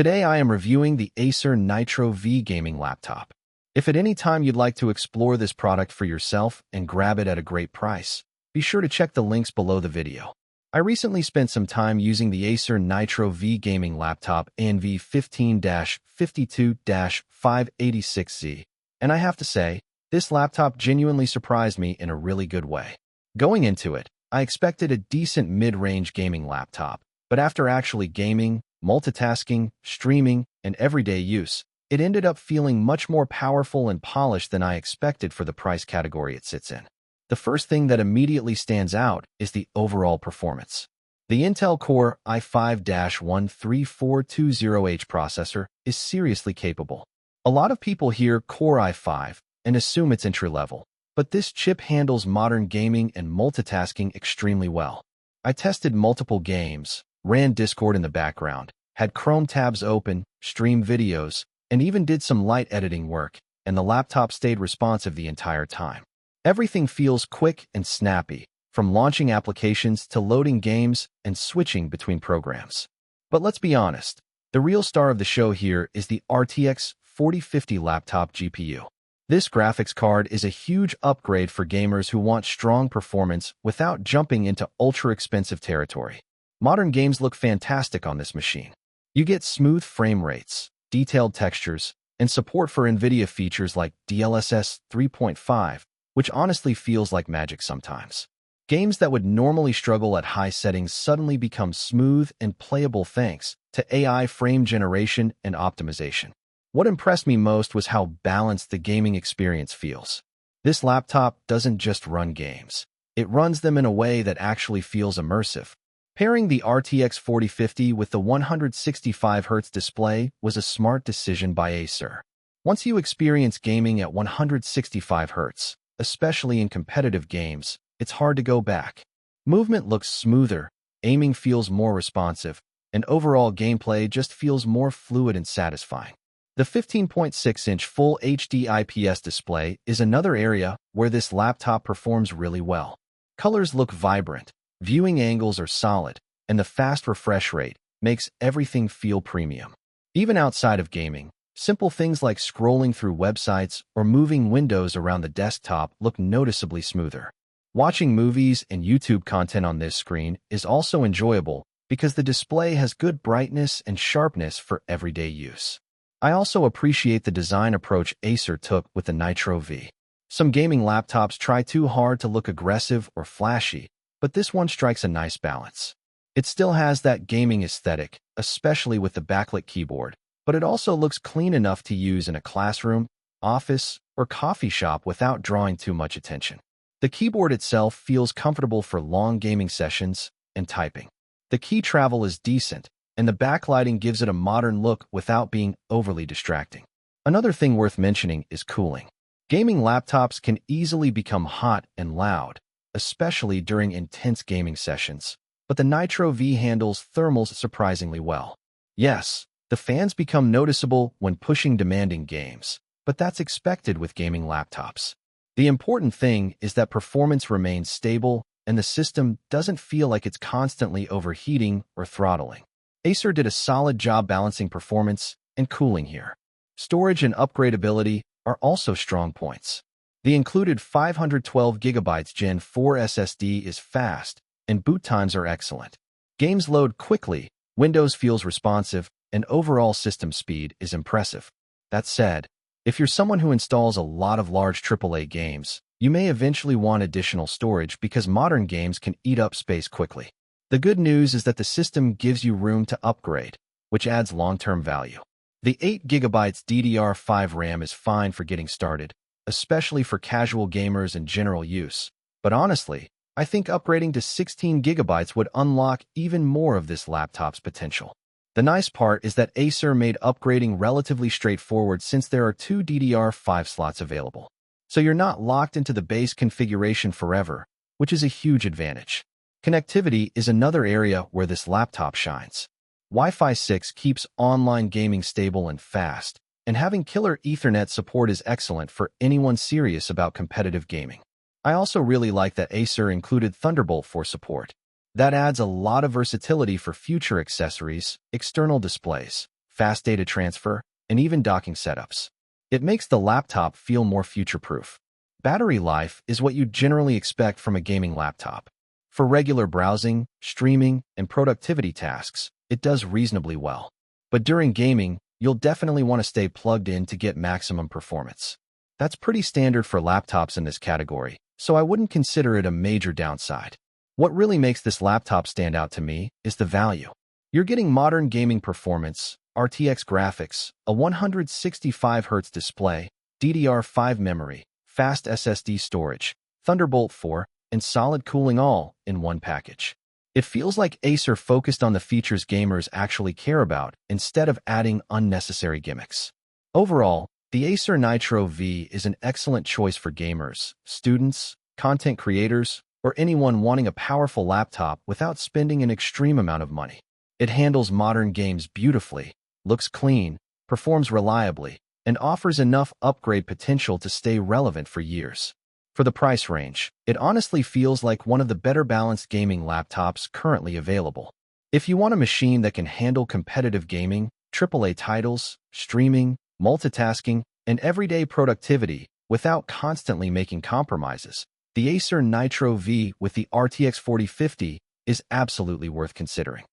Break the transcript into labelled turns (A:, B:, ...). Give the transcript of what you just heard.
A: Today I am reviewing the Acer Nitro V gaming laptop. If at any time you'd like to explore this product for yourself and grab it at a great price, be sure to check the links below the video. I recently spent some time using the Acer Nitro V gaming laptop ANV15-52-586Z, and I have to say, this laptop genuinely surprised me in a really good way. Going into it, I expected a decent mid-range gaming laptop, but after actually gaming, multitasking, streaming, and everyday use, it ended up feeling much more powerful and polished than I expected for the price category it sits in. The first thing that immediately stands out is the overall performance. The Intel Core i5-13420H processor is seriously capable. A lot of people hear Core i5 and assume it's entry-level, but this chip handles modern gaming and multitasking extremely well. I tested multiple games, ran Discord in the background, had Chrome tabs open, streamed videos, and even did some light editing work, and the laptop stayed responsive the entire time. Everything feels quick and snappy, from launching applications to loading games and switching between programs. But let's be honest, the real star of the show here is the RTX 4050 laptop GPU. This graphics card is a huge upgrade for gamers who want strong performance without jumping into ultra-expensive territory. Modern games look fantastic on this machine. You get smooth frame rates, detailed textures, and support for NVIDIA features like DLSS 3.5, which honestly feels like magic sometimes. Games that would normally struggle at high settings suddenly become smooth and playable thanks to AI frame generation and optimization. What impressed me most was how balanced the gaming experience feels. This laptop doesn't just run games. It runs them in a way that actually feels immersive. Pairing the RTX 4050 with the 165Hz display was a smart decision by Acer. Once you experience gaming at 165Hz, especially in competitive games, it's hard to go back. Movement looks smoother, aiming feels more responsive, and overall gameplay just feels more fluid and satisfying. The 15.6-inch Full HD IPS display is another area where this laptop performs really well. Colors look vibrant, viewing angles are solid, and the fast refresh rate makes everything feel premium. Even outside of gaming, simple things like scrolling through websites or moving windows around the desktop look noticeably smoother. Watching movies and YouTube content on this screen is also enjoyable because the display has good brightness and sharpness for everyday use. I also appreciate the design approach Acer took with the Nitro V. Some gaming laptops try too hard to look aggressive or flashy, but this one strikes a nice balance. It still has that gaming aesthetic, especially with the backlit keyboard, but it also looks clean enough to use in a classroom, office, or coffee shop without drawing too much attention. The keyboard itself feels comfortable for long gaming sessions and typing. The key travel is decent, and the backlighting gives it a modern look without being overly distracting. Another thing worth mentioning is cooling. Gaming laptops can easily become hot and loud, especially during intense gaming sessions, but the Nitro V handles thermals surprisingly well. Yes, the fans become noticeable when pushing demanding games, but that's expected with gaming laptops. The important thing is that performance remains stable and the system doesn't feel like it's constantly overheating or throttling. Acer did a solid job balancing performance and cooling here. Storage and upgradability are also strong points. The included 512GB Gen 4 SSD is fast, and boot times are excellent. Games load quickly, Windows feels responsive, and overall system speed is impressive. That said, if you're someone who installs a lot of large AAA games, you may eventually want additional storage because modern games can eat up space quickly. The good news is that the system gives you room to upgrade, which adds long-term value. The 8GB DDR5 RAM is fine for getting started, especially for casual gamers and general use. But honestly, I think upgrading to 16GB would unlock even more of this laptop's potential. The nice part is that Acer made upgrading relatively straightforward since there are 2 DDR5 slots available. So you're not locked into the base configuration forever, which is a huge advantage. Connectivity is another area where this laptop shines. Wi-Fi 6 keeps online gaming stable and fast, and having killer Ethernet support is excellent for anyone serious about competitive gaming. I also really like that Acer included Thunderbolt for support. That adds a lot of versatility for future accessories, external displays, fast data transfer, and even docking setups. It makes the laptop feel more future-proof. Battery life is what you generally expect from a gaming laptop. For regular browsing, streaming, and productivity tasks, it does reasonably well. But during gaming, you'll definitely want to stay plugged in to get maximum performance. That's pretty standard for laptops in this category, so I wouldn't consider it a major downside. What really makes this laptop stand out to me is the value. You're getting modern gaming performance, RTX graphics, a 165Hz display, DDR5 memory, fast SSD storage, Thunderbolt 4, and solid cooling all in one package. It feels like Acer focused on the features gamers actually care about instead of adding unnecessary gimmicks. Overall, the Acer Nitro V is an excellent choice for gamers, students, content creators, or anyone wanting a powerful laptop without spending an extreme amount of money. It handles modern games beautifully, looks clean, performs reliably, and offers enough upgrade potential to stay relevant for years. For the price range, it honestly feels like one of the better balanced gaming laptops currently available. If you want a machine that can handle competitive gaming, AAA titles, streaming, multitasking, and everyday productivity without constantly making compromises, the Acer Nitro V with the RTX 4050 is absolutely worth considering.